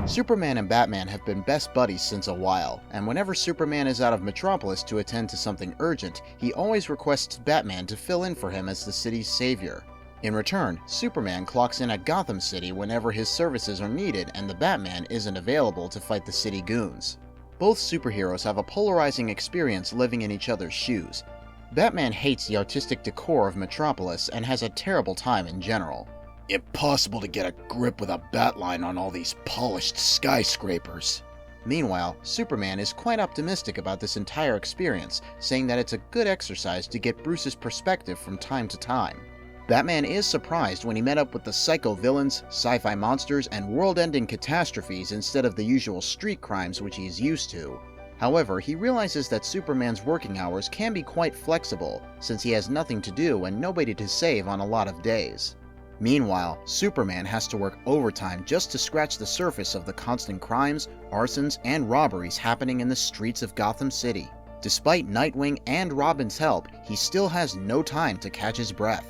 Superman and Batman have been best buddies since a while, and whenever Superman is out of Metropolis to attend to something urgent, he always requests Batman to fill in for him as the city's savior. In return, Superman clocks in at Gotham City whenever his services are needed and the Batman isn't available to fight the city goons. Both superheroes have a polarizing experience living in each other's shoes. Batman hates the artistic decor of Metropolis and has a terrible time in general. Impossible to get a grip with a batline on all these polished skyscrapers. Meanwhile, Superman is quite optimistic about this entire experience, saying that it's a good exercise to get Bruce's perspective from time to time. Batman is surprised when he met up with the psycho villains, sci-fi monsters, and world-ending catastrophes instead of the usual street crimes which he is used to. However, he realizes that Superman's working hours can be quite flexible, since he has nothing to do and nobody to save on a lot of days. Meanwhile, Superman has to work overtime just to scratch the surface of the constant crimes, arsons, and robberies happening in the streets of Gotham City. Despite Nightwing and Robin's help, he still has no time to catch his breath.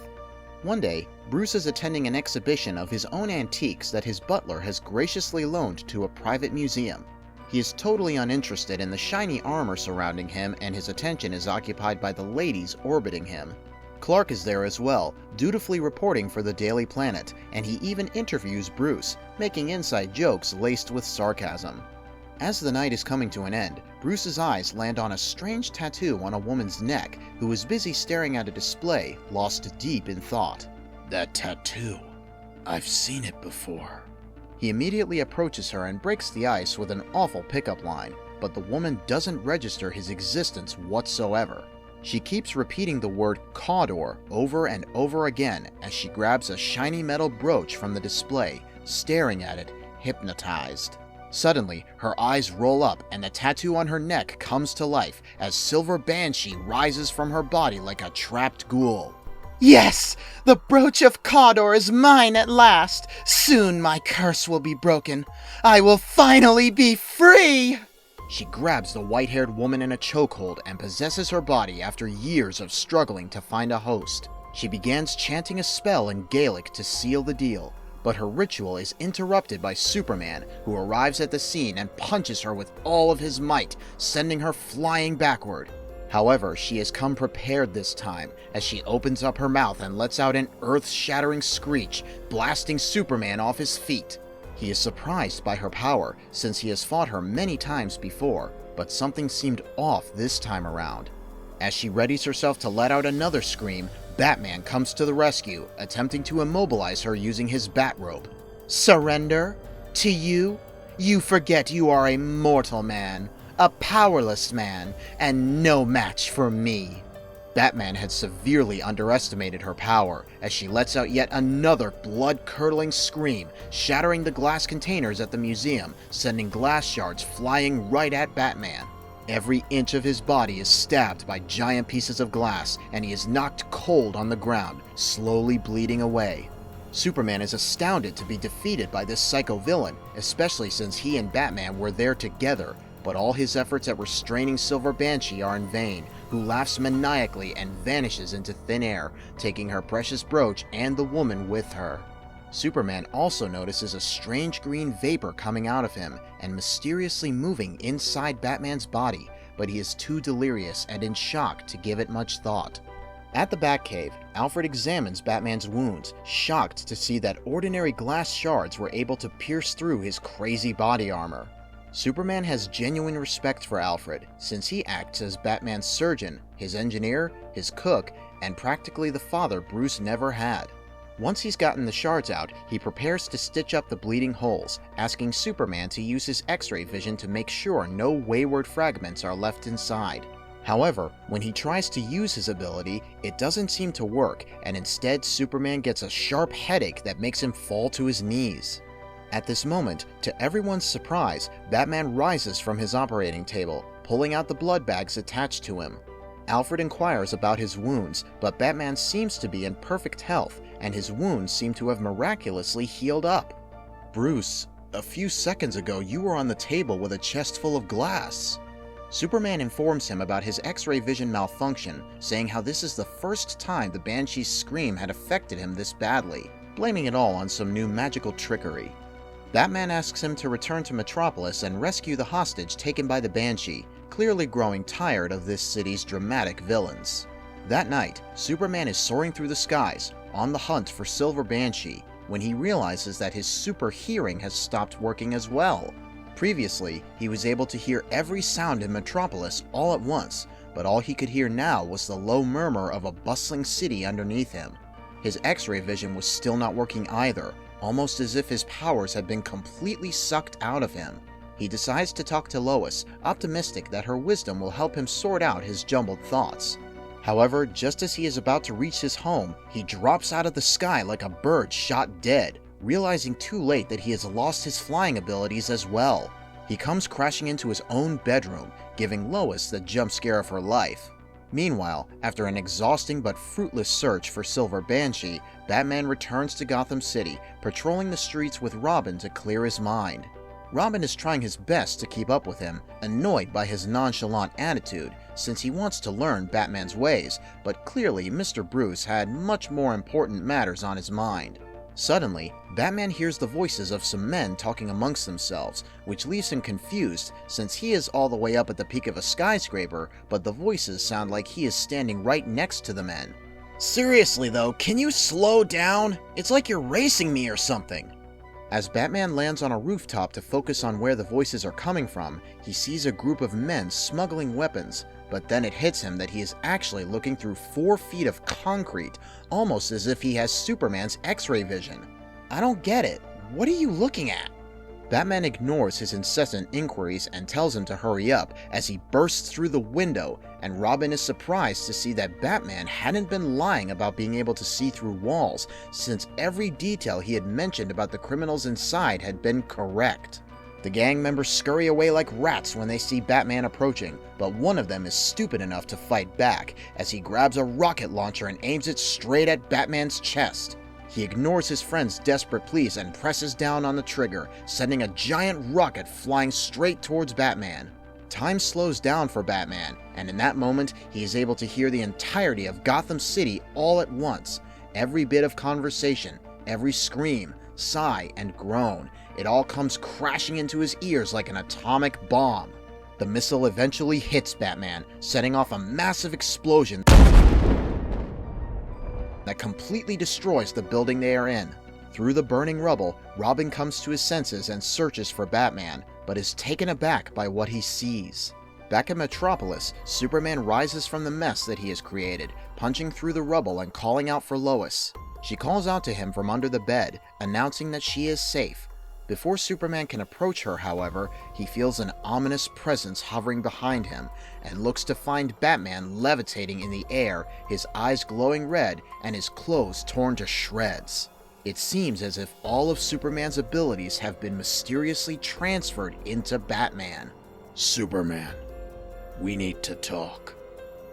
One day, Bruce is attending an exhibition of his own antiques that his butler has graciously loaned to a private museum. He is totally uninterested in the shiny armor surrounding him, and his attention is occupied by the ladies orbiting him. Clark is there as well, dutifully reporting for the Daily Planet, and he even interviews Bruce, making inside jokes laced with sarcasm. As the night is coming to an end, Bruce's eyes land on a strange tattoo on a woman's neck who is busy staring at a display, lost deep in thought. That tattoo. I've seen it before. He immediately approaches her and breaks the ice with an awful pickup line, but the woman doesn't register his existence whatsoever. She keeps repeating the word Cawdor over and over again as she grabs a shiny metal brooch from the display, staring at it, hypnotized. Suddenly, her eyes roll up and the tattoo on her neck comes to life as Silver Banshee rises from her body like a trapped ghoul. Yes! The brooch of Cawdor is mine at last! Soon my curse will be broken. I will finally be free! She grabs the white-haired woman in a chokehold and possesses her body after years of struggling to find a host. She begins chanting a spell in Gaelic to seal the deal, but her ritual is interrupted by Superman, who arrives at the scene and punches her with all of his might, sending her flying backward. However, she has come prepared this time, as she opens up her mouth and lets out an earth-shattering screech, blasting Superman off his feet. He is surprised by her power, since he has fought her many times before, but something seemed off this time around. As she readies herself to let out another scream, Batman comes to the rescue, attempting to immobilize her using his bat rope. Surrender? To you? You forget you are a mortal man, a powerless man, and no match for me. Batman had severely underestimated her power, as she lets out yet another blood-curdling scream, shattering the glass containers at the museum, sending glass shards flying right at Batman. Every inch of his body is stabbed by giant pieces of glass, and he is knocked cold on the ground, slowly bleeding away. Superman is astounded to be defeated by this psycho villain, especially since he and Batman were there together, but all his efforts at restraining Silver Banshee are in vain, who laughs maniacally and vanishes into thin air, taking her precious brooch and the woman with her. Superman also notices a strange green vapor coming out of him and mysteriously moving inside Batman's body, but he is too delirious and in shock to give it much thought. At the Batcave, Alfred examines Batman's wounds, shocked to see that ordinary glass shards were able to pierce through his crazy body armor. Superman has genuine respect for Alfred, since he acts as Batman's surgeon, his engineer, his cook, and practically the father Bruce never had. Once he's gotten the shards out, he prepares to stitch up the bleeding holes, asking Superman to use his X-ray vision to make sure no wayward fragments are left inside. However, when he tries to use his ability, it doesn't seem to work, and instead Superman gets a sharp headache that makes him fall to his knees. At this moment, to everyone's surprise, Batman rises from his operating table, pulling out the blood bags attached to him. Alfred inquires about his wounds, but Batman seems to be in perfect health, and his wounds seem to have miraculously healed up. Bruce, a few seconds ago you were on the table with a chest full of glass. Superman informs him about his X-ray vision malfunction, saying how this is the first time the Banshee's scream had affected him this badly, blaming it all on some new magical trickery. Batman asks him to return to Metropolis and rescue the hostage taken by the Banshee, clearly growing tired of this city's dramatic villains. That night, Superman is soaring through the skies, on the hunt for Silver Banshee, when he realizes that his super hearing has stopped working as well. Previously, he was able to hear every sound in Metropolis all at once, but all he could hear now was the low murmur of a bustling city underneath him. His X-ray vision was still not working either, almost as if his powers had been completely sucked out of him. He decides to talk to Lois, optimistic that her wisdom will help him sort out his jumbled thoughts. However, just as he is about to reach his home, he drops out of the sky like a bird shot dead, realizing too late that he has lost his flying abilities as well. He comes crashing into his own bedroom, giving Lois the jump scare of her life. Meanwhile, after an exhausting but fruitless search for Silver Banshee, Batman returns to Gotham City, patrolling the streets with Robin to clear his mind. Robin is trying his best to keep up with him, annoyed by his nonchalant attitude, since he wants to learn Batman's ways, but clearly Mr. Bruce had much more important matters on his mind. Suddenly, Batman hears the voices of some men talking amongst themselves, which leaves him confused since he is all the way up at the peak of a skyscraper, but the voices sound like he is standing right next to the men. "Seriously though, can you slow down? It's like you're racing me or something." As Batman lands on a rooftop to focus on where the voices are coming from, he sees a group of men smuggling weapons, but then it hits him that he is actually looking through 4 feet of concrete, almost as if he has Superman's X-ray vision. I don't get it. What are you looking at? Batman ignores his incessant inquiries and tells him to hurry up as he bursts through the window, and Robin is surprised to see that Batman hadn't been lying about being able to see through walls, since every detail he had mentioned about the criminals inside had been correct. The gang members scurry away like rats when they see Batman approaching, but one of them is stupid enough to fight back as he grabs a rocket launcher and aims it straight at Batman's chest. He ignores his friend's desperate pleas and presses down on the trigger, sending a giant rocket flying straight towards Batman. Time slows down for Batman, and in that moment, he is able to hear the entirety of Gotham City all at once. Every bit of conversation, every scream, sigh, and groan, it all comes crashing into his ears like an atomic bomb. The missile eventually hits Batman, setting off a massive explosion that completely destroys the building they are in. Through the burning rubble, Robin comes to his senses and searches for Batman, but is taken aback by what he sees. Back in Metropolis, Superman rises from the mess that he has created, punching through the rubble and calling out for Lois. She calls out to him from under the bed, announcing that she is safe. Before Superman can approach her, however, he feels an ominous presence hovering behind him and looks to find Batman levitating in the air, his eyes glowing red and his clothes torn to shreds. It seems as if all of Superman's abilities have been mysteriously transferred into Batman. "Superman, we need to talk."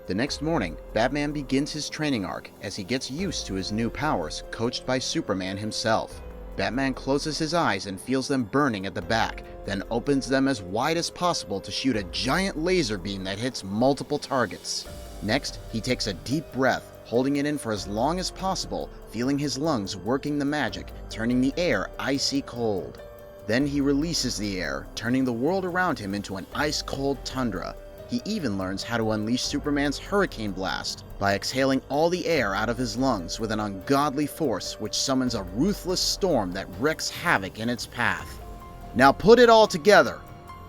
The next morning, Batman begins his training arc as he gets used to his new powers, coached by Superman himself. Batman closes his eyes and feels them burning at the back, then opens them as wide as possible to shoot a giant laser beam that hits multiple targets. Next, he takes a deep breath, holding it in for as long as possible, feeling his lungs working the magic, turning the air icy cold. Then he releases the air, turning the world around him into an ice-cold tundra. He even learns how to unleash Superman's hurricane blast by exhaling all the air out of his lungs with an ungodly force which summons a ruthless storm that wreaks havoc in its path. Now put it all together!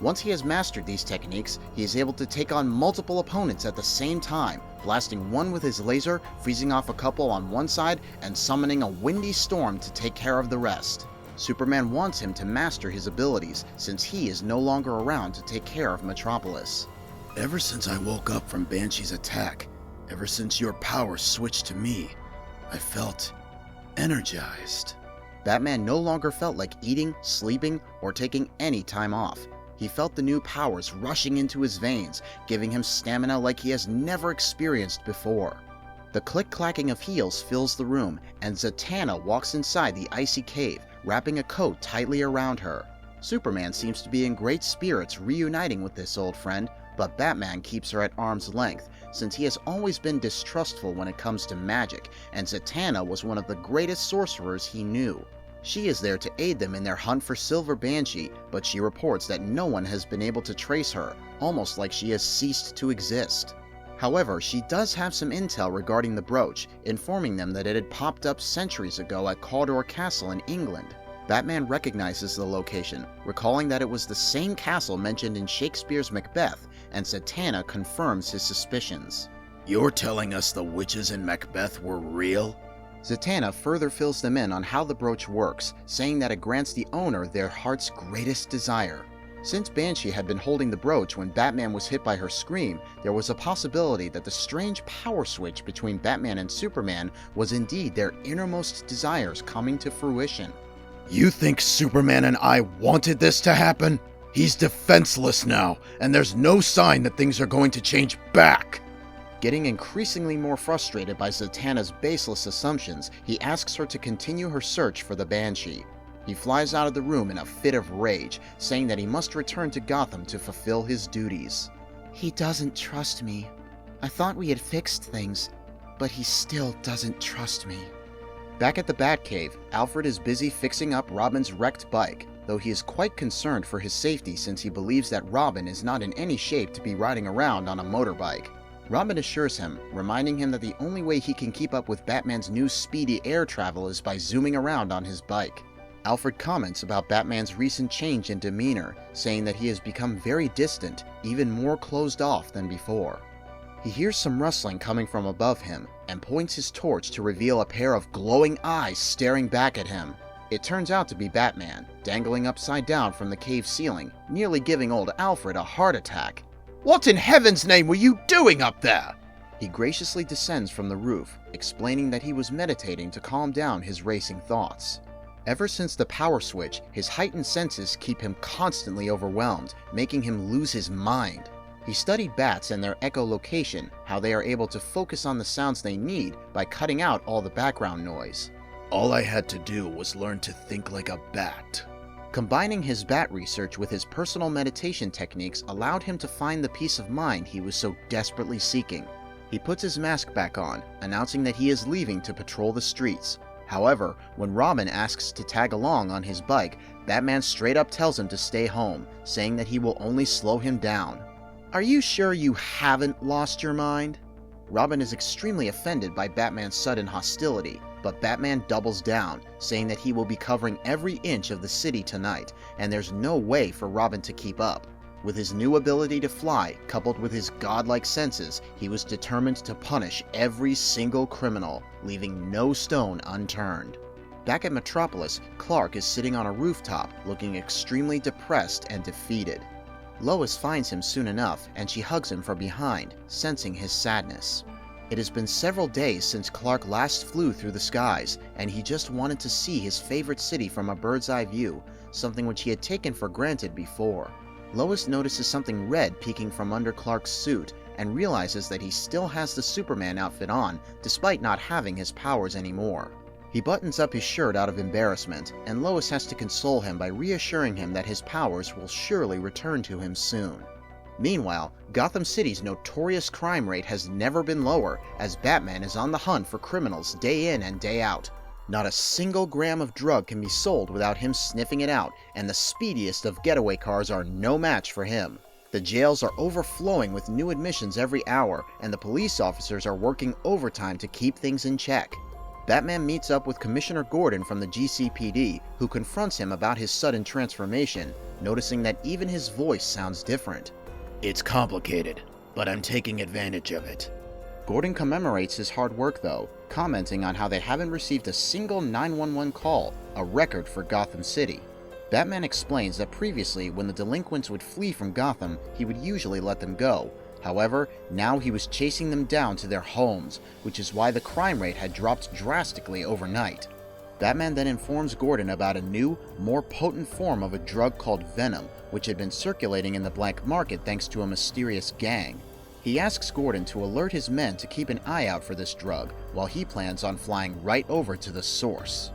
Once he has mastered these techniques, he is able to take on multiple opponents at the same time, blasting one with his laser, freezing off a couple on one side, and summoning a windy storm to take care of the rest. Superman wants him to master his abilities, since he is no longer around to take care of Metropolis. "Ever since I woke up from Banshee's attack, ever since your power switched to me, I felt energized." Batman no longer felt like eating, sleeping, or taking any time off. He felt the new powers rushing into his veins, giving him stamina like he has never experienced before. The click-clacking of heels fills the room, and Zatanna walks inside the icy cave, wrapping a coat tightly around her. Superman seems to be in great spirits reuniting with this old friend, but Batman keeps her at arm's length, since he has always been distrustful when it comes to magic, and Zatanna was one of the greatest sorcerers he knew. She is there to aid them in their hunt for Silver Banshee, but she reports that no one has been able to trace her, almost like she has ceased to exist. However, she does have some intel regarding the brooch, informing them that it had popped up centuries ago at Cawdor Castle in England. Batman recognizes the location, recalling that it was the same castle mentioned in Shakespeare's Macbeth, and Zatanna confirms his suspicions. You're telling us the witches in Macbeth were real? Zatanna further fills them in on how the brooch works, saying that it grants the owner their heart's greatest desire. Since Banshee had been holding the brooch when Batman was hit by her scream, there was a possibility that the strange power switch between Batman and Superman was indeed their innermost desires coming to fruition. You think Superman and I wanted this to happen? He's defenseless now, and there's no sign that things are going to change back. Getting increasingly more frustrated by Zatanna's baseless assumptions, he asks her to continue her search for the Banshee. He flies out of the room in a fit of rage, saying that he must return to Gotham to fulfill his duties. He doesn't trust me. I thought we had fixed things, but he still doesn't trust me. Back at the Batcave, Alfred is busy fixing up Robin's wrecked bike, though he is quite concerned for his safety since he believes that Robin is not in any shape to be riding around on a motorbike. Robin assures him, reminding him that the only way he can keep up with Batman's new speedy air travel is by zooming around on his bike. Alfred comments about Batman's recent change in demeanor, saying that he has become very distant, even more closed off than before. He hears some rustling coming from above him, and points his torch to reveal a pair of glowing eyes staring back at him. It turns out to be Batman, dangling upside down from the cave ceiling, nearly giving old Alfred a heart attack. What in heaven's name were you doing up there? He graciously descends from the roof, explaining that he was meditating to calm down his racing thoughts. Ever since the power switch, his heightened senses keep him constantly overwhelmed, making him lose his mind. He studied bats and their echolocation, how they are able to focus on the sounds they need by cutting out all the background noise. All I had to do was learn to think like a bat. Combining his bat research with his personal meditation techniques allowed him to find the peace of mind he was so desperately seeking. He puts his mask back on, announcing that he is leaving to patrol the streets. However, when Robin asks to tag along on his bike, Batman straight up tells him to stay home, saying that he will only slow him down. Are you sure you haven't lost your mind? Robin is extremely offended by Batman's sudden hostility, but Batman doubles down, saying that he will be covering every inch of the city tonight, and there's no way for Robin to keep up. With his new ability to fly, coupled with his godlike senses, he was determined to punish every single criminal, leaving no stone unturned. Back at Metropolis, Clark is sitting on a rooftop, looking extremely depressed and defeated. Lois finds him soon enough, and she hugs him from behind, sensing his sadness. It has been several days since Clark last flew through the skies, and he just wanted to see his favorite city from a bird's eye view, something which he had taken for granted before. Lois notices something red peeking from under Clark's suit, and realizes that he still has the Superman outfit on, despite not having his powers anymore. He buttons up his shirt out of embarrassment, and Lois has to console him by reassuring him that his powers will surely return to him soon. Meanwhile, Gotham City's notorious crime rate has never been lower, as Batman is on the hunt for criminals day in and day out. Not a single gram of drug can be sold without him sniffing it out, and the speediest of getaway cars are no match for him. The jails are overflowing with new admissions every hour, and the police officers are working overtime to keep things in check. Batman meets up with Commissioner Gordon from the GCPD, who confronts him about his sudden transformation, noticing that even his voice sounds different. It's complicated, but I'm taking advantage of it. Gordon commemorates his hard work though, commenting on how they haven't received a single 911 call, a record for Gotham City. Batman explains that previously, when the delinquents would flee from Gotham, he would usually let them go. However, now he was chasing them down to their homes, which is why the crime rate had dropped drastically overnight. Batman then informs Gordon about a new, more potent form of a drug called Venom, which had been circulating in the black market thanks to a mysterious gang. He asks Gordon to alert his men to keep an eye out for this drug, while he plans on flying right over to the source.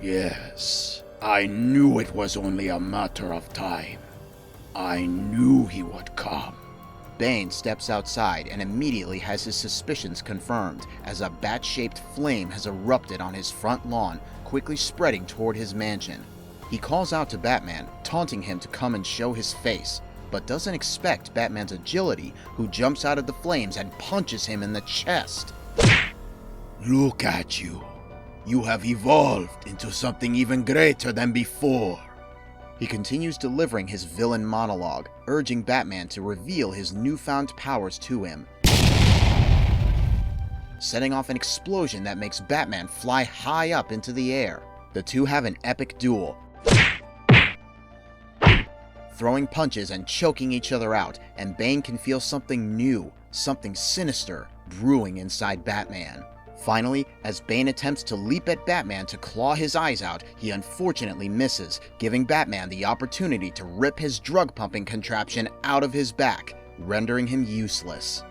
Yes, I knew it was only a matter of time. I knew he would come. Bane steps outside and immediately has his suspicions confirmed, as a bat-shaped flame has erupted on his front lawn, quickly spreading toward his mansion. He calls out to Batman, taunting him to come and show his face, but doesn't expect Batman's agility, who jumps out of the flames and punches him in the chest. Look at you. You have evolved into something even greater than before. He continues delivering his villain monologue, urging Batman to reveal his newfound powers to him, setting off an explosion that makes Batman fly high up into the air. The two have an epic duel, throwing punches and choking each other out, and Bane can feel something new, something sinister, brewing inside Batman. Finally, as Bane attempts to leap at Batman to claw his eyes out, he unfortunately misses, giving Batman the opportunity to rip his drug-pumping contraption out of his back, rendering him useless.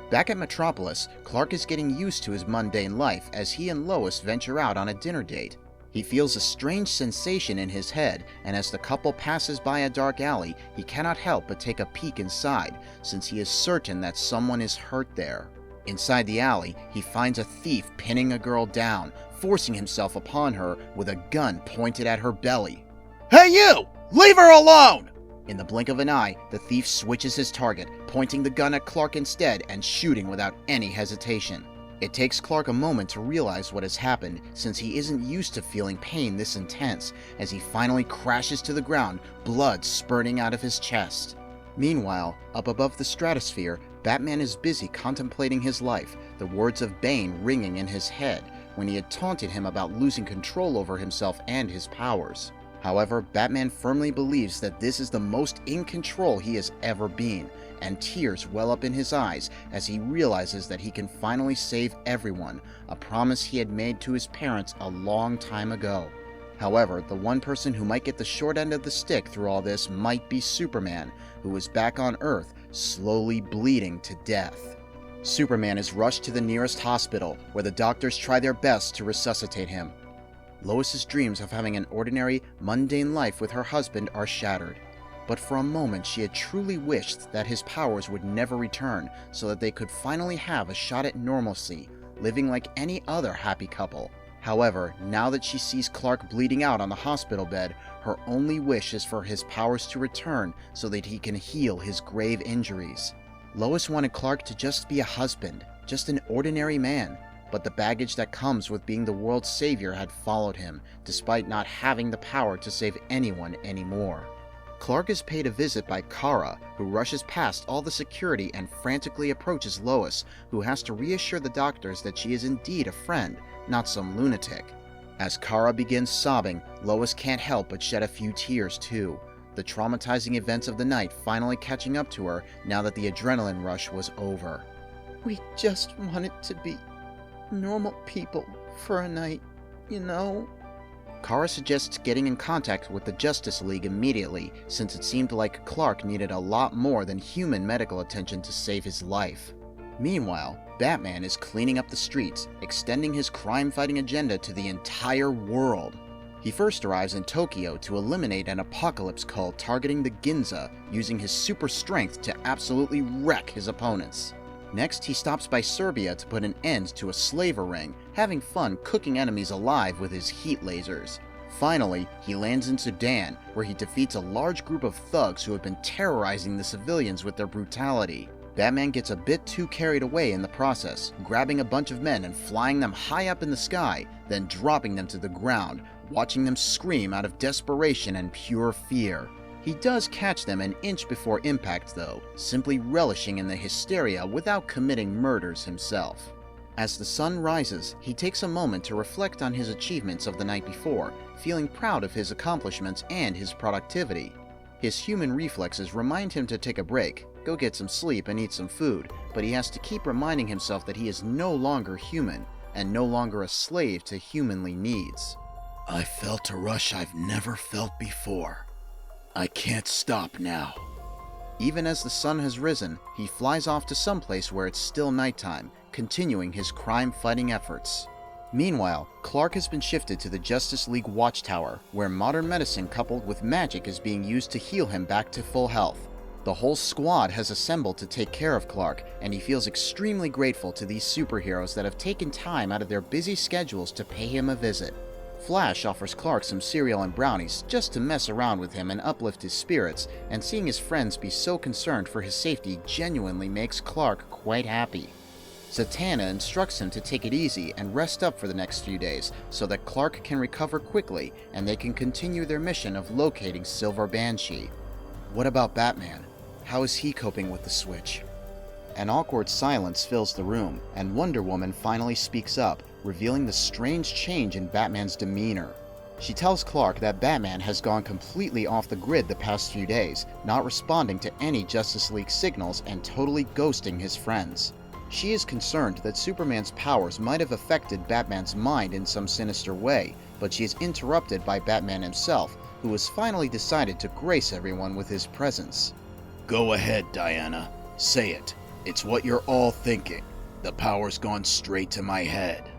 Back at Metropolis, Clark is getting used to his mundane life as he and Lois venture out on a dinner date. He feels a strange sensation in his head, and as the couple passes by a dark alley, he cannot help but take a peek inside, since he is certain that someone is hurt there. Inside the alley, he finds a thief pinning a girl down, forcing himself upon her with a gun pointed at her belly. Hey you! Leave her alone! In the blink of an eye, the thief switches his target, pointing the gun at Clark instead and shooting without any hesitation. It takes Clark a moment to realize what has happened, since he isn't used to feeling pain this intense, as he finally crashes to the ground, blood spurting out of his chest. Meanwhile, up above the stratosphere, Batman is busy contemplating his life, the words of Bane ringing in his head when he had taunted him about losing control over himself and his powers. However, Batman firmly believes that this is the most in control he has ever been, and tears well up in his eyes as he realizes that he can finally save everyone, a promise he had made to his parents a long time ago. However, the one person who might get the short end of the stick through all this might be Superman, who is back on Earth, slowly bleeding to death. Superman is rushed to the nearest hospital, where the doctors try their best to resuscitate him. Lois's dreams of having an ordinary, mundane life with her husband are shattered. But for a moment she had truly wished that his powers would never return, so that they could finally have a shot at normalcy, living like any other happy couple. However, now that she sees Clark bleeding out on the hospital bed, her only wish is for his powers to return so that he can heal his grave injuries. Lois wanted Clark to just be a husband, just an ordinary man, but the baggage that comes with being the world's savior had followed him, despite not having the power to save anyone anymore. Clark is paid a visit by Kara, who rushes past all the security and frantically approaches Lois, who has to reassure the doctors that she is indeed a friend, not some lunatic. As Kara begins sobbing, Lois can't help but shed a few tears too, the traumatizing events of the night finally catching up to her now that the adrenaline rush was over. We just wanted to be normal people for a night, you know? Kara suggests getting in contact with the Justice League immediately, since it seemed like Clark needed a lot more than human medical attention to save his life. Meanwhile, Batman is cleaning up the streets, extending his crime-fighting agenda to the entire world. He first arrives in Tokyo to eliminate an apocalypse cult targeting the Ginza, using his super strength to absolutely wreck his opponents. Next, he stops by Serbia to put an end to a slaver ring, having fun cooking enemies alive with his heat lasers. Finally, he lands in Sudan, where he defeats a large group of thugs who have been terrorizing the civilians with their brutality. Batman gets a bit too carried away in the process, grabbing a bunch of men and flying them high up in the sky, then dropping them to the ground, watching them scream out of desperation and pure fear. He does catch them an inch before impact though, simply relishing in the hysteria without committing murders himself. As the sun rises, he takes a moment to reflect on his achievements of the night before, feeling proud of his accomplishments and his productivity. His human reflexes remind him to take a break, go get some sleep and eat some food, but he has to keep reminding himself that he is no longer human, and no longer a slave to humanly needs. I felt a rush I've never felt before. I can't stop now. Even as the sun has risen, he flies off to someplace where it's still nighttime, continuing his crime-fighting efforts. Meanwhile, Clark has been shifted to the Justice League Watchtower, where modern medicine coupled with magic is being used to heal him back to full health. The whole squad has assembled to take care of Clark, and he feels extremely grateful to these superheroes that have taken time out of their busy schedules to pay him a visit. Flash offers Clark some cereal and brownies just to mess around with him and uplift his spirits, and seeing his friends be so concerned for his safety genuinely makes Clark quite happy. Zatanna instructs him to take it easy and rest up for the next few days so that Clark can recover quickly and they can continue their mission of locating Silver Banshee. What about Batman? How is he coping with the switch? An awkward silence fills the room, and Wonder Woman finally speaks up, revealing the strange change in Batman's demeanor. She tells Clark that Batman has gone completely off the grid the past few days, not responding to any Justice League signals and totally ghosting his friends. She is concerned that Superman's powers might have affected Batman's mind in some sinister way, but she is interrupted by Batman himself, who has finally decided to grace everyone with his presence. Go ahead, Diana. Say it. It's what you're all thinking. The power's gone straight to my head.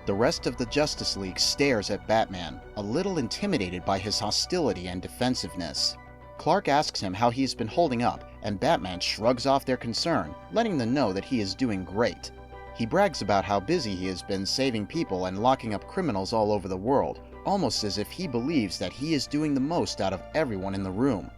The rest of the Justice League stares at Batman, a little intimidated by his hostility and defensiveness. Clark asks him how he's been holding up, and Batman shrugs off their concern, letting them know that he is doing great. He brags about how busy he has been saving people and locking up criminals all over the world, almost as if he believes that he is doing the most out of everyone in the room.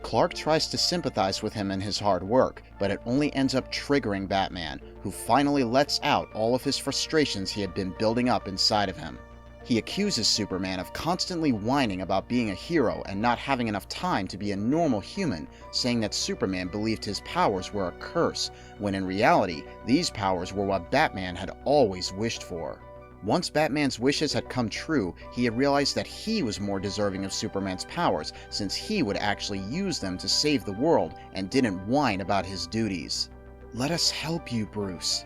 Clark tries to sympathize with him in his hard work, but it only ends up triggering Batman, who finally lets out all of his frustrations he had been building up inside of him. He accuses Superman of constantly whining about being a hero and not having enough time to be a normal human, saying that Superman believed his powers were a curse, when in reality, these powers were what Batman had always wished for. Once Batman's wishes had come true, he had realized that he was more deserving of Superman's powers, since he would actually use them to save the world and didn't whine about his duties. "Let us help you, Bruce."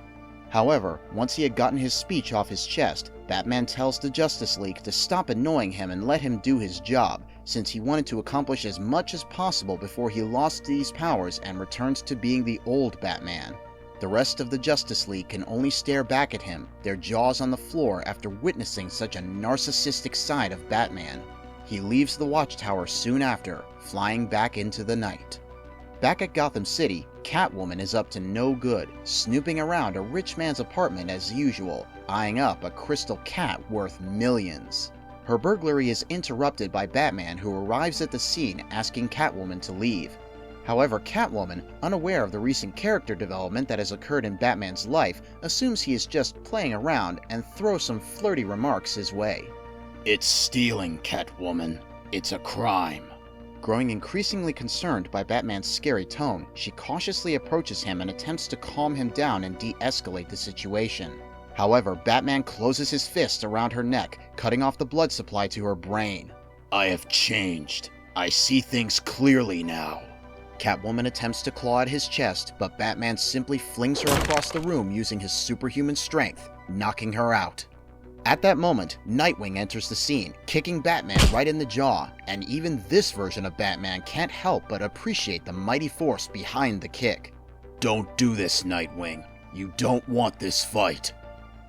However, once he had gotten his speech off his chest, Batman tells the Justice League to stop annoying him and let him do his job, since he wanted to accomplish as much as possible before he lost these powers and returned to being the old Batman. The rest of the Justice League can only stare back at him, their jaws on the floor after witnessing such a narcissistic side of Batman. He leaves the Watchtower soon after, flying back into the night. Back at Gotham City, Catwoman is up to no good, snooping around a rich man's apartment as usual, eyeing up a crystal cat worth millions. Her burglary is interrupted by Batman, who arrives at the scene asking Catwoman to leave. However, Catwoman, unaware of the recent character development that has occurred in Batman's life, assumes he is just playing around and throws some flirty remarks his way. It's stealing, Catwoman. It's a crime. Growing increasingly concerned by Batman's scary tone, she cautiously approaches him and attempts to calm him down and de-escalate the situation. However, Batman closes his fist around her neck, cutting off the blood supply to her brain. I have changed. I see things clearly now. Catwoman attempts to claw at his chest, but Batman simply flings her across the room using his superhuman strength, knocking her out. At that moment, Nightwing enters the scene, kicking Batman right in the jaw, and even this version of Batman can't help but appreciate the mighty force behind the kick. Don't do this, Nightwing. You don't want this fight.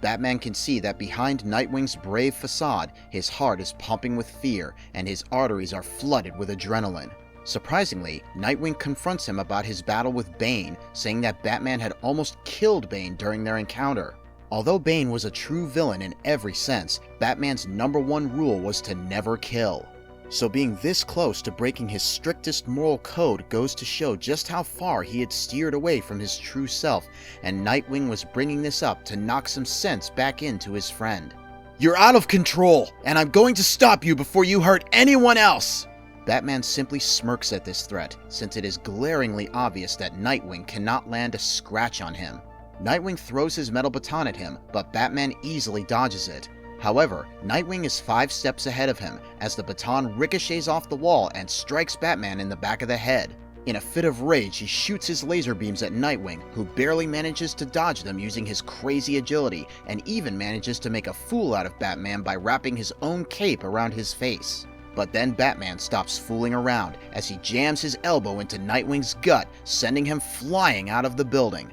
Batman can see that behind Nightwing's brave facade, his heart is pumping with fear, and his arteries are flooded with adrenaline. Surprisingly, Nightwing confronts him about his battle with Bane, saying that Batman had almost killed Bane during their encounter. Although Bane was a true villain in every sense, Batman's #1 rule was to never kill. So being this close to breaking his strictest moral code goes to show just how far he had steered away from his true self, and Nightwing was bringing this up to knock some sense back into his friend. You're out of control, and I'm going to stop you before you hurt anyone else! Batman simply smirks at this threat, since it is glaringly obvious that Nightwing cannot land a scratch on him. Nightwing throws his metal baton at him, but Batman easily dodges it. However, Nightwing is 5 steps ahead of him, as the baton ricochets off the wall and strikes Batman in the back of the head. In a fit of rage, he shoots his laser beams at Nightwing, who barely manages to dodge them using his crazy agility, and even manages to make a fool out of Batman by wrapping his own cape around his face. But then Batman stops fooling around, as he jams his elbow into Nightwing's gut, sending him flying out of the building.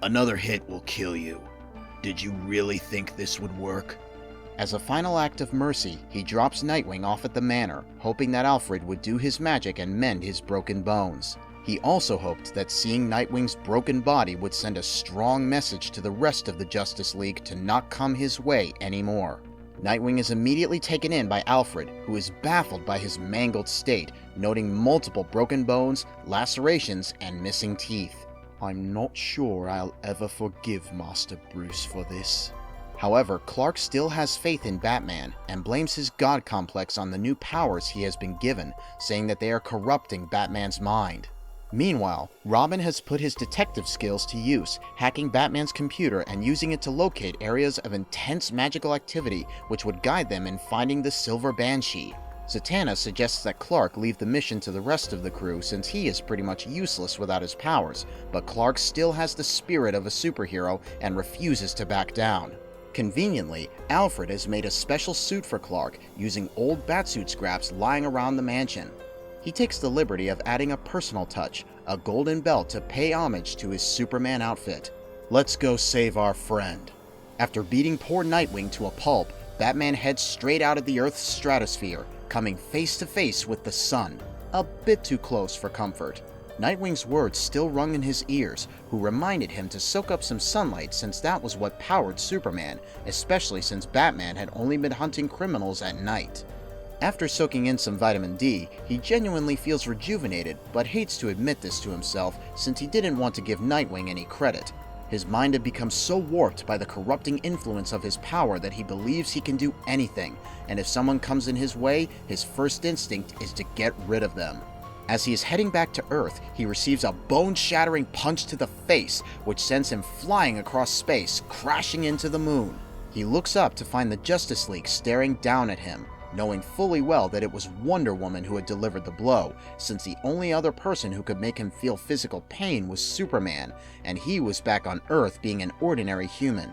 Another hit will kill you. Did you really think this would work? As a final act of mercy, he drops Nightwing off at the manor, hoping that Alfred would do his magic and mend his broken bones. He also hoped that seeing Nightwing's broken body would send a strong message to the rest of the Justice League to not come his way anymore. Nightwing is immediately taken in by Alfred, who is baffled by his mangled state, noting multiple broken bones, lacerations, and missing teeth. I'm not sure I'll ever forgive Master Bruce for this. However, Clark still has faith in Batman and blames his god complex on the new powers he has been given, saying that they are corrupting Batman's mind. Meanwhile, Robin has put his detective skills to use, hacking Batman's computer and using it to locate areas of intense magical activity which would guide them in finding the Silver Banshee. Zatanna suggests that Clark leave the mission to the rest of the crew since he is pretty much useless without his powers, but Clark still has the spirit of a superhero and refuses to back down. Conveniently, Alfred has made a special suit for Clark using old Batsuit scraps lying around the mansion. He takes the liberty of adding a personal touch, a golden belt to pay homage to his Superman outfit. Let's go save our friend. After beating poor Nightwing to a pulp, Batman heads straight out of the Earth's stratosphere, coming face to face with the sun. A bit too close for comfort. Nightwing's words still rung in his ears, who reminded him to soak up some sunlight since that was what powered Superman, especially since Batman had only been hunting criminals at night. After soaking in some vitamin D, he genuinely feels rejuvenated, but hates to admit this to himself since he didn't want to give Nightwing any credit. His mind had become so warped by the corrupting influence of his power that he believes he can do anything, and if someone comes in his way, his first instinct is to get rid of them. As he is heading back to Earth, he receives a bone-shattering punch to the face, which sends him flying across space, crashing into the moon. He looks up to find the Justice League staring down at him, knowing fully well that it was Wonder Woman who had delivered the blow, since the only other person who could make him feel physical pain was Superman, and he was back on Earth being an ordinary human.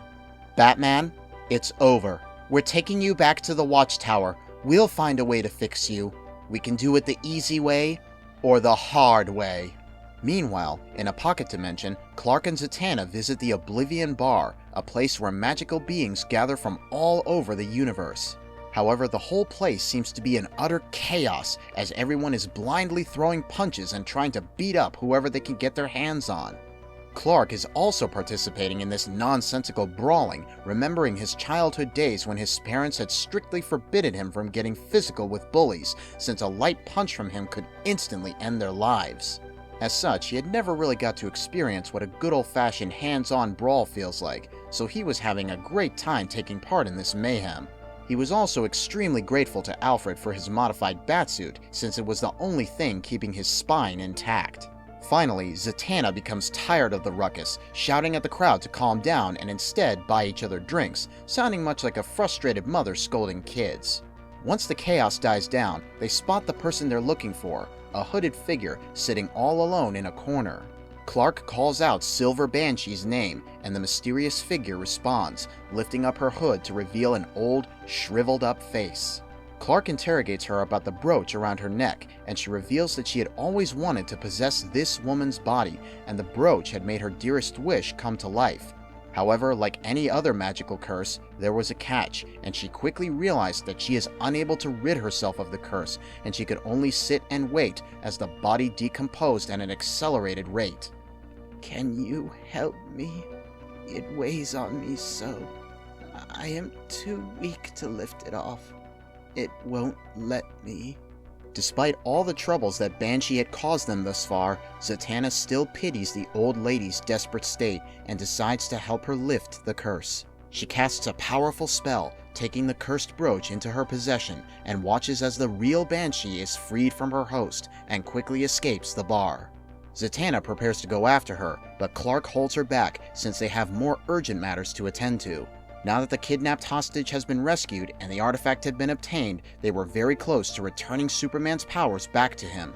Batman, it's over. We're taking you back to the Watchtower. We'll find a way to fix you. We can do it the easy way, or the hard way. Meanwhile, in a pocket dimension, Clark and Zatanna visit the Oblivion Bar, a place where magical beings gather from all over the universe. However, the whole place seems to be in utter chaos, as everyone is blindly throwing punches and trying to beat up whoever they can get their hands on. Clark is also participating in this nonsensical brawling, remembering his childhood days when his parents had strictly forbidden him from getting physical with bullies, since a light punch from him could instantly end their lives. As such, he had never really got to experience what a good old-fashioned hands-on brawl feels like, so he was having a great time taking part in this mayhem. He was also extremely grateful to Alfred for his modified batsuit, since it was the only thing keeping his spine intact. Finally, Zatanna becomes tired of the ruckus, shouting at the crowd to calm down and instead buy each other drinks, sounding much like a frustrated mother scolding kids. Once the chaos dies down, they spot the person they're looking for, a hooded figure sitting all alone in a corner. Clark calls out Silver Banshee's name, and the mysterious figure responds, lifting up her hood to reveal an old, shriveled-up face. Clark interrogates her about the brooch around her neck, and she reveals that she had always wanted to possess this woman's body, and the brooch had made her dearest wish come to life. However, like any other magical curse, there was a catch, and she quickly realized that she is unable to rid herself of the curse, and she could only sit and wait as the body decomposed at an accelerated rate. Can you help me? It weighs on me so. I am too weak to lift it off. It won't let me. Despite all the troubles that Banshee had caused them thus far, Zatanna still pities the old lady's desperate state and decides to help her lift the curse. She casts a powerful spell, taking the cursed brooch into her possession, and watches as the real Banshee is freed from her host and quickly escapes the bar. Zatanna prepares to go after her, but Clark holds her back since they have more urgent matters to attend to. Now that the kidnapped hostage has been rescued and the artifact had been obtained, they were very close to returning Superman's powers back to him.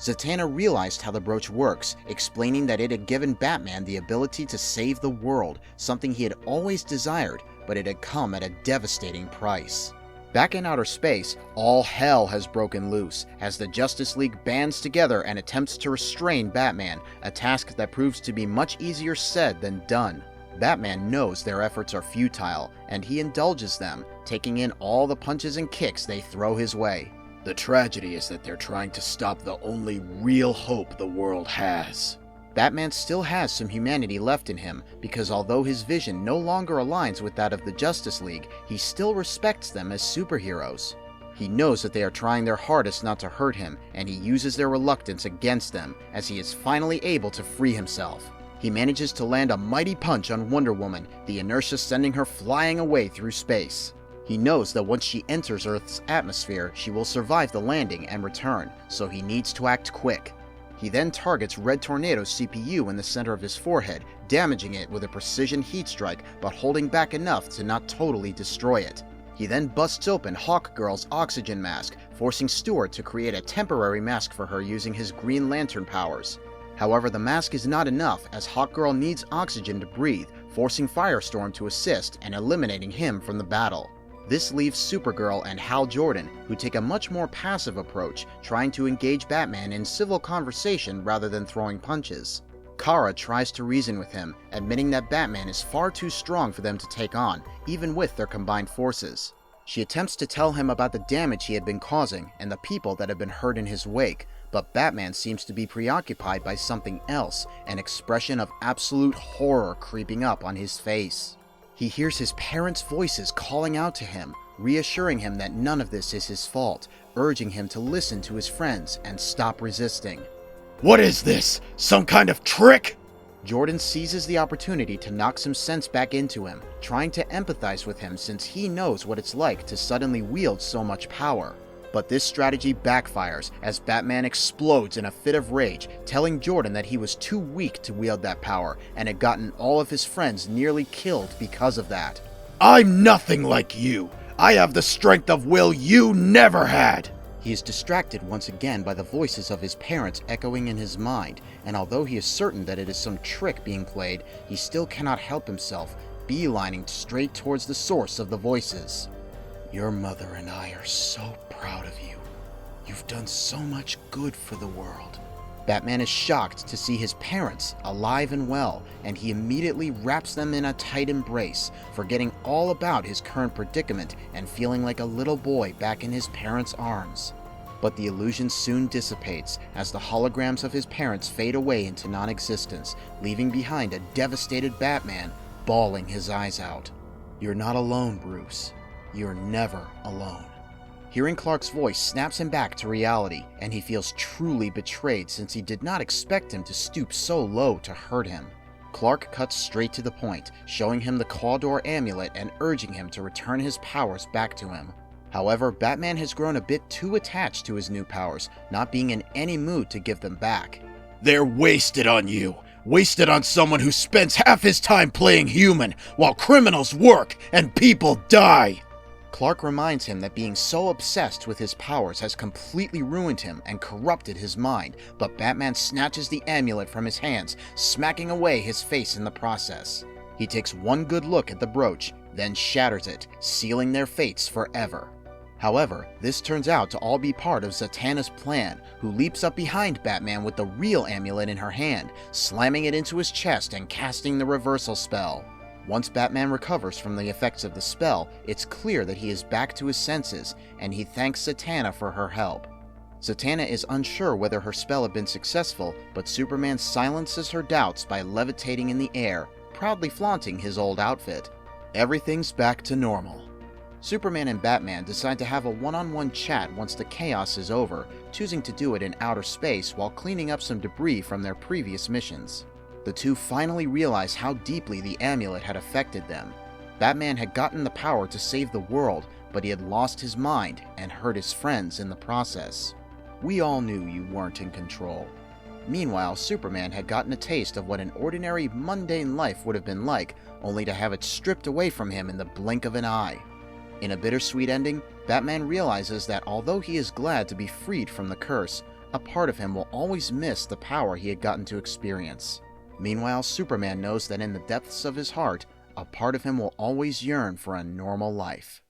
Zatanna realized how the brooch works, explaining that it had given Batman the ability to save the world, something he had always desired, but it had come at a devastating price. Back in outer space, all hell has broken loose, as the Justice League bands together and attempts to restrain Batman, a task that proves to be much easier said than done. Batman knows their efforts are futile, and he indulges them, taking in all the punches and kicks they throw his way. The tragedy is that they're trying to stop the only real hope the world has. Batman still has some humanity left in him, because although his vision no longer aligns with that of the Justice League, he still respects them as superheroes. He knows that they are trying their hardest not to hurt him, and he uses their reluctance against them, as he is finally able to free himself. He manages to land a mighty punch on Wonder Woman, the inertia sending her flying away through space. He knows that once she enters Earth's atmosphere, she will survive the landing and return, so he needs to act quick. He then targets Red Tornado's CPU in the center of his forehead, damaging it with a precision heat strike, but holding back enough to not totally destroy it. He then busts open Hawkgirl's oxygen mask, forcing Stewart to create a temporary mask for her using his Green Lantern powers. However, the mask is not enough, as Hawkgirl needs oxygen to breathe, forcing Firestorm to assist and eliminating him from the battle. This leaves Supergirl and Hal Jordan, who take a much more passive approach, trying to engage Batman in civil conversation rather than throwing punches. Kara tries to reason with him, admitting that Batman is far too strong for them to take on, even with their combined forces. She attempts to tell him about the damage he had been causing and the people that had been hurt in his wake, but Batman seems to be preoccupied by something else, an expression of absolute horror creeping up on his face. He hears his parents' voices calling out to him, reassuring him that none of this is his fault, urging him to listen to his friends and stop resisting. What is this? Some kind of trick? Jordan seizes the opportunity to knock some sense back into him, trying to empathize with him since he knows what it's like to suddenly wield so much power. But this strategy backfires as Batman explodes in a fit of rage, telling Jordan that he was too weak to wield that power and had gotten all of his friends nearly killed because of that. I'm nothing like you. I have the strength of will you never had. He is distracted once again by the voices of his parents echoing in his mind, and although he is certain that it is some trick being played, he still cannot help himself, beelining straight towards the source of the voices. Your mother and I are so proud of you. You've done so much good for the world. Batman is shocked to see his parents alive and well, and he immediately wraps them in a tight embrace, forgetting all about his current predicament and feeling like a little boy back in his parents' arms. But the illusion soon dissipates as the holograms of his parents fade away into non-existence, leaving behind a devastated Batman bawling his eyes out. You're not alone, Bruce. You're never alone. Hearing Clark's voice snaps him back to reality, and he feels truly betrayed since he did not expect him to stoop so low to hurt him. Clark cuts straight to the point, showing him the Cawdor amulet and urging him to return his powers back to him. However, Batman has grown a bit too attached to his new powers, not being in any mood to give them back. They're wasted on you. Wasted on someone who spends half his time playing human while criminals work and people die. Clark reminds him that being so obsessed with his powers has completely ruined him and corrupted his mind, but Batman snatches the amulet from his hands, smacking away his face in the process. He takes one good look at the brooch, then shatters it, sealing their fates forever. However, this turns out to all be part of Zatanna's plan, who leaps up behind Batman with the real amulet in her hand, slamming it into his chest and casting the reversal spell. Once Batman recovers from the effects of the spell, it's clear that he is back to his senses, and he thanks Zatanna for her help. Zatanna is unsure whether her spell had been successful, but Superman silences her doubts by levitating in the air, proudly flaunting his old outfit. Everything's back to normal. Superman and Batman decide to have a one-on-one chat once the chaos is over, choosing to do it in outer space while cleaning up some debris from their previous missions. The two finally realize how deeply the amulet had affected them. Batman had gotten the power to save the world, but he had lost his mind and hurt his friends in the process. We all knew you weren't in control. Meanwhile, Superman had gotten a taste of what an ordinary, mundane life would have been like, only to have it stripped away from him in the blink of an eye. In a bittersweet ending, Batman realizes that although he is glad to be freed from the curse, a part of him will always miss the power he had gotten to experience. Meanwhile, Superman knows that in the depths of his heart, a part of him will always yearn for a normal life.